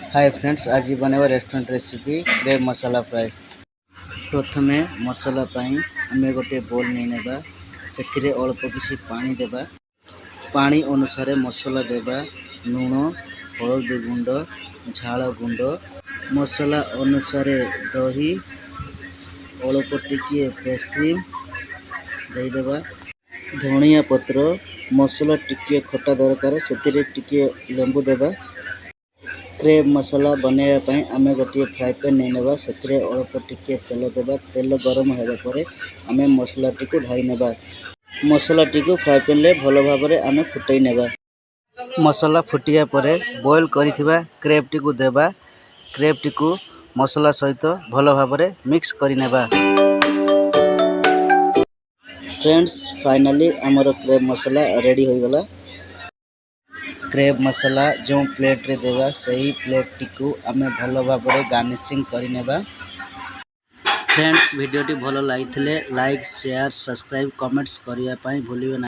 Hi friends, आज बनेगा restaurant recipe crab मसाला fry. प्रथमे मसाला पाई आमे गोटे बोल नहीं नेबा, सेथिरे अल्प किसी पानी देबा। पानी अनुसार मसाला देबा, लूण, हळदी गुंड, झाल गुंड, मसाला अनुसार दही, अल्प टिके फ्रेश क्रीम दे देबा। धनिया पत्र, मसाला टिके खटा दरकार सेथिरे टिके लेंबू देबा। क्रेब मसाला बनाइबा पई आमे गोटे फ्राई पैन नहीं नेबा, सेथिरे अल्प टिके तेल देबा। तेल गरम हेबा परे आमे मसाला टिको ढाई नेबा। मसाला टिको फ्राई पैन ले भलो भाबरे आमे फुटई नेबा। मसाला फुटिया परे बॉयल करिथिबा क्रेब टिको देबा। क्रेब टिको मसाला सहित भलो भाबरे मिक्स करि नेबा। फ्रेंड्स, फाइनली हमर क्रेब मसाला रेडी हो गला। क्रेब मसाला जो प्लेट रे देवा सही प्लेट टिको आमे भलो भाबरे गार्निशिंग करि नेबा। फ्रेंड्स, वीडियो टी भलो लागिथिले लाइक शेयर सब्सक्राइब कमेंट्स करिया पई भूलिबे ना।